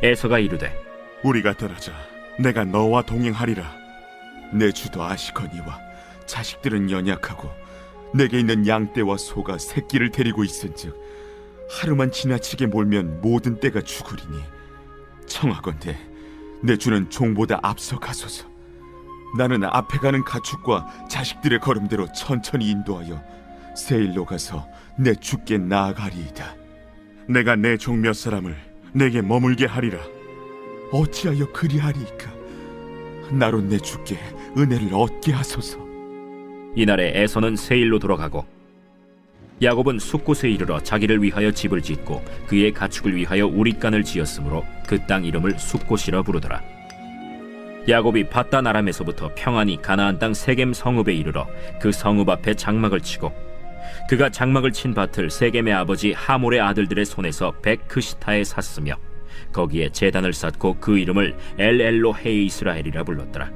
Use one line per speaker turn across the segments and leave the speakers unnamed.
에서가 이르되
우리가 떨어져 내가 너와 동행하리라. 내 주도 아시거니와 자식들은 연약하고 내게 있는 양떼와 소가 새끼를 데리고 있은즉 하루만 지나치게 몰면 모든 떼가 죽으리니 청하건대 내 주는 종보다 앞서 가소서. 나는 앞에 가는 가축과 자식들의 걸음대로 천천히 인도하여 세일로 가서 내 주께 나아가리이다. 내가 내 종 몇 사람을 내게 머물게 하리라. 어찌하여 그리하리이까? 나로 내 주께 은혜를 얻게 하소서.
이날에 에서는 세일로 돌아가고 야곱은 숫곳에 이르러 자기를 위하여 집을 짓고 그의 가축을 위하여 우릿간을 지었으므로 그 땅 이름을 숫곳이라 부르더라. 야곱이 밧단 아람에서부터 평안히 가나안 땅 세겜 성읍에 이르러 그 성읍 앞에 장막을 치고 그가 장막을 친 밭을 세겜의 아버지 하몰의 아들들의 손에서 백크시타에 샀으며 거기에 제단을 쌓고 그 이름을 엘엘로헤 이스라엘이라 불렀더라.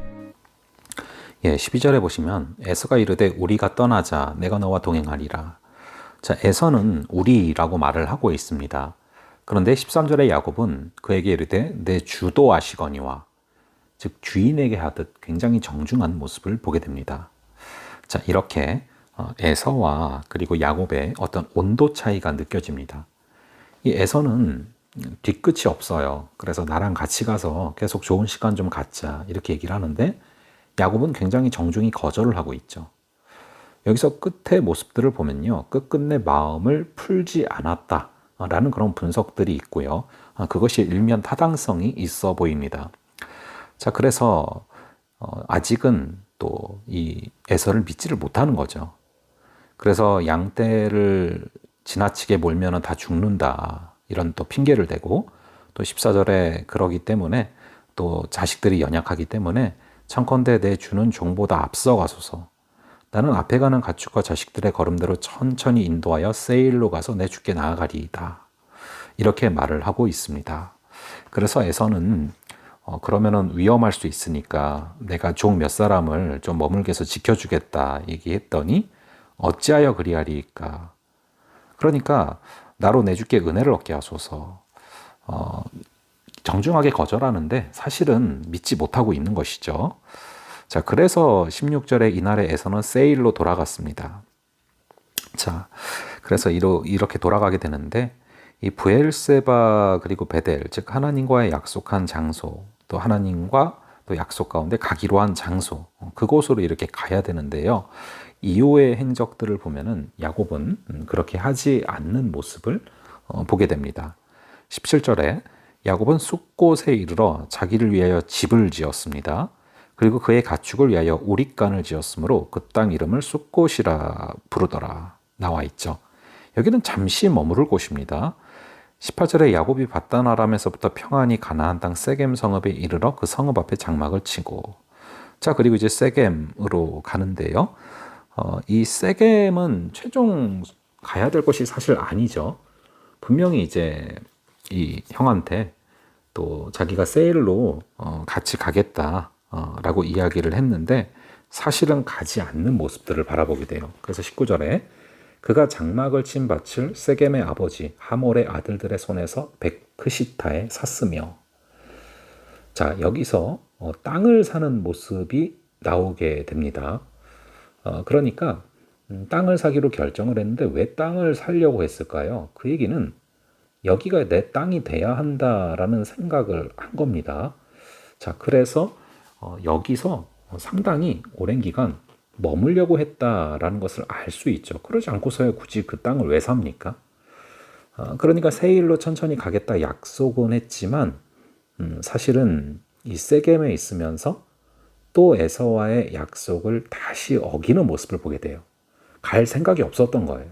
12절에 보시면 에서가 이르되 우리가 떠나자 내가 너와 동행하리라. 자, 에서는 우리라고 말을 하고 있습니다. 그런데 13절에 야곱은 그에게 이르되 내 주도 아시거니와, 즉 주인에게 하듯 굉장히 정중한 모습을 보게 됩니다. 자, 이렇게 에서와 그리고 야곱의 어떤 온도 차이가 느껴집니다. 이 에서는 뒤끝이 없어요. 그래서 나랑 같이 가서 계속 좋은 시간 좀 갖자 이렇게 얘기를 하는데 야곱은 굉장히 정중히 거절을 하고 있죠. 여기서 끝의 모습들을 보면요, 끝끝내 마음을 풀지 않았다라는 그런 분석들이 있고요. 그것이 일면 타당성이 있어 보입니다. 자, 그래서 아직은 또 이 에서를 믿지를 못하는 거죠. 그래서 양떼를 지나치게 몰면은 다 죽는다 이런 또 핑계를 대고, 또 14절에 그러기 때문에 또 자식들이 연약하기 때문에 청컨대 내 주는 종보다 앞서가소서. 나는 앞에 가는 가축과 자식들의 걸음대로 천천히 인도하여 세일로 가서 내 주께 나아가리이다. 이렇게 말을 하고 있습니다. 그래서 에서는 그러면은 위험할 수 있으니까 내가 종 몇 사람을 좀 머물게 해서 지켜주겠다 얘기했더니 어찌하여 그리하리이까? 그러니까 나로 내 주께 은혜를 얻게 하소서. 정중하게 거절하는데 사실은 믿지 못하고 있는 것이죠. 자, 그래서 16절에 이날에 에서는 세일로 돌아갔습니다. 자, 그래서 이렇게 돌아가게 되는데 이 브엘세바 그리고 베델, 즉 하나님과의 약속한 장소, 또 하나님과 또 약속 가운데 가기로 한 장소, 그곳으로 이렇게 가야 되는데요. 이후의 행적들을 보면은 야곱은 그렇게 하지 않는 모습을 보게 됩니다. 17절에 야곱은 숫곳에 이르러 자기를 위하여 집을 지었습니다. 그리고 그의 가축을 위하여 우릿간을 지었으므로 그 땅 이름을 숫곳이라 부르더라 나와 있죠. 여기는 잠시 머무를 곳입니다. 18절에 야곱이 밧단 아람에서부터 평안히 가나안 땅 세겜 성읍에 이르러 그 성읍 앞에 장막을 치고, 자, 그리고 이제 세겜으로 가는데요. 이 세겜은 최종 가야 될 곳이 사실 아니죠. 분명히 이제 이 형한테 또 자기가 세일로 같이 가겠다 라고 이야기를 했는데 사실은 가지 않는 모습들을 바라보게 돼요. 그래서 19절에 그가 장막을 친 밭을 세겜의 아버지 하몰의 아들들의 손에서 백크시타에 샀으며, 자, 여기서 땅을 사는 모습이 나오게 됩니다. 그러니까 땅을 사기로 결정을 했는데 왜 땅을 사려고 했을까요? 그 얘기는 여기가 내 땅이 돼야 한다라는 생각을 한 겁니다. 자, 그래서 여기서 상당히 오랜 기간 머물려고 했다라는 것을 알 수 있죠. 그러지 않고서야 굳이 그 땅을 왜 삽니까? 그러니까 세일로 천천히 가겠다 약속은 했지만 사실은 이 세겜에 있으면서 또 에서와의 약속을 다시 어기는 모습을 보게 돼요. 갈 생각이 없었던 거예요.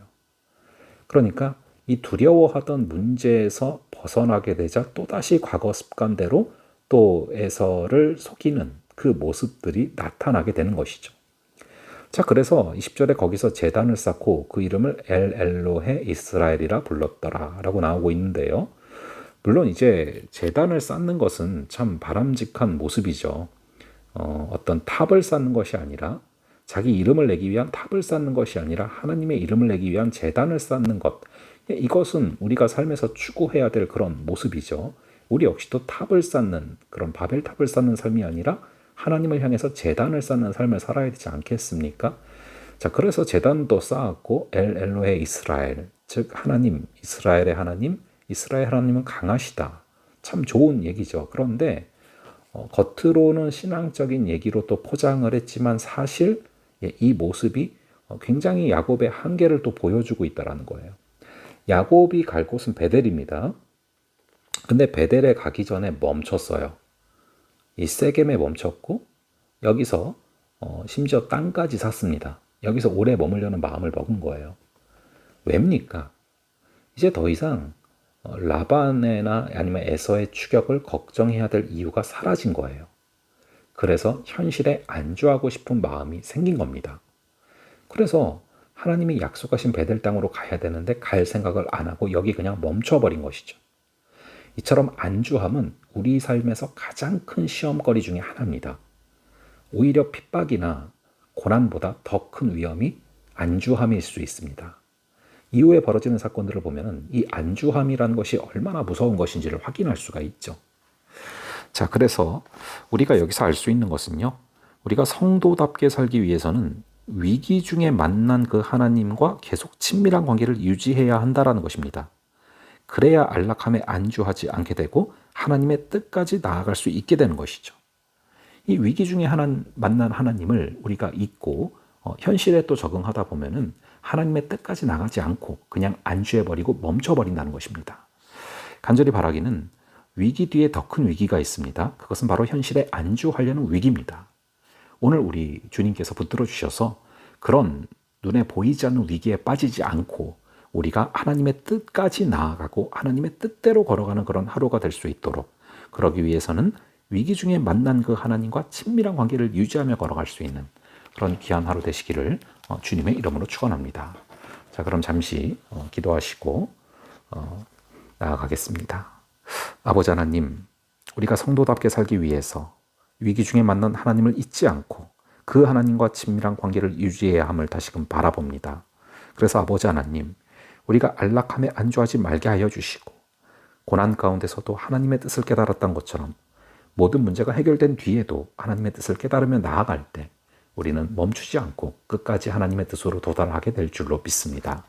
그러니까 이 두려워하던 문제에서 벗어나게 되자 또다시 과거 습관대로 또 에서를 속이는 그 모습들이 나타나게 되는 것이죠. 자, 그래서 20절에 거기서 제단을 쌓고 그 이름을 엘엘로헤 이스라엘이라 불렀더라 라고 나오고 있는데요. 물론 이제 제단을 쌓는 것은 참 바람직한 모습이죠. 어떤 탑을 쌓는 것이 아니라, 자기 이름을 내기 위한 탑을 쌓는 것이 아니라 하나님의 이름을 내기 위한 제단을 쌓는 것, 이것은 우리가 삶에서 추구해야 될 그런 모습이죠. 우리 역시도 탑을 쌓는 그런 바벨탑을 쌓는 삶이 아니라 하나님을 향해서 제단을 쌓는 삶을 살아야 되지 않겠습니까? 자, 그래서 제단도 쌓았고 엘 엘로헤 이스라엘, 즉 하나님, 이스라엘의 하나님, 이스라엘 하나님은 강하시다. 참 좋은 얘기죠. 그런데 겉으로는 신앙적인 얘기로 또 포장을 했지만 사실 이 모습이 굉장히 야곱의 한계를 또 보여주고 있다는 거예요. 야곱이 갈 곳은 베델입니다. 근데 베델에 가기 전에 멈췄어요. 이 세겜에 멈췄고 여기서 심지어 땅까지 샀습니다. 여기서 오래 머물려는 마음을 먹은 거예요. 왜입니까? 이제 더 이상 라반이나 아니면 에서의 추격을 걱정해야 될 이유가 사라진 거예요. 그래서 현실에 안주하고 싶은 마음이 생긴 겁니다. 그래서 하나님이 약속하신 베델 땅으로 가야 되는데 갈 생각을 안 하고 여기 그냥 멈춰버린 것이죠. 이처럼 안주함은 우리 삶에서 가장 큰 시험거리 중에 하나입니다. 오히려 핍박이나 고난보다 더 큰 위험이 안주함일 수 있습니다. 이후에 벌어지는 사건들을 보면 이 안주함이라는 것이 얼마나 무서운 것인지를 확인할 수가 있죠. 자, 그래서 우리가 여기서 알 수 있는 것은요, 우리가 성도답게 살기 위해서는 위기 중에 만난 그 하나님과 계속 친밀한 관계를 유지해야 한다는 것입니다. 그래야 안락함에 안주하지 않게 되고 하나님의 뜻까지 나아갈 수 있게 되는 것이죠. 이 위기 중에 만난 하나님을 우리가 잊고 현실에 또 적응하다 보면은 하나님의 뜻까지 나가지 않고 그냥 안주해버리고 멈춰버린다는 것입니다. 간절히 바라기는 위기 뒤에 더 큰 위기가 있습니다. 그것은 바로 현실에 안주하려는 위기입니다. 오늘 우리 주님께서 붙들어 주셔서 그런 눈에 보이지 않는 위기에 빠지지 않고 우리가 하나님의 뜻까지 나아가고 하나님의 뜻대로 걸어가는 그런 하루가 될 수 있도록, 그러기 위해서는 위기 중에 만난 그 하나님과 친밀한 관계를 유지하며 걸어갈 수 있는 그런 귀한 하루 되시기를 주님의 이름으로 축원합니다. 자, 그럼 잠시 기도하시고 나아가겠습니다. 아버지 하나님, 우리가 성도답게 살기 위해서 위기 중에 만난 하나님을 잊지 않고 그 하나님과 친밀한 관계를 유지해야 함을 다시금 바라봅니다. 그래서 아버지 하나님, 우리가 안락함에 안주하지 말게 하여 주시고 고난 가운데서도 하나님의 뜻을 깨달았던 것처럼 모든 문제가 해결된 뒤에도 하나님의 뜻을 깨달으며 나아갈 때 우리는 멈추지 않고 끝까지 하나님의 뜻으로 도달하게 될 줄로 믿습니다.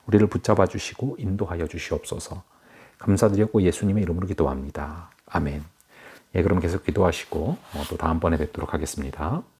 우리를 붙잡아 주시고 인도하여 주시옵소서. 감사드렸고 예수님의 이름으로 기도합니다. 아멘. 예, 그럼 계속 기도하시고 또 다음번에 뵙도록 하겠습니다.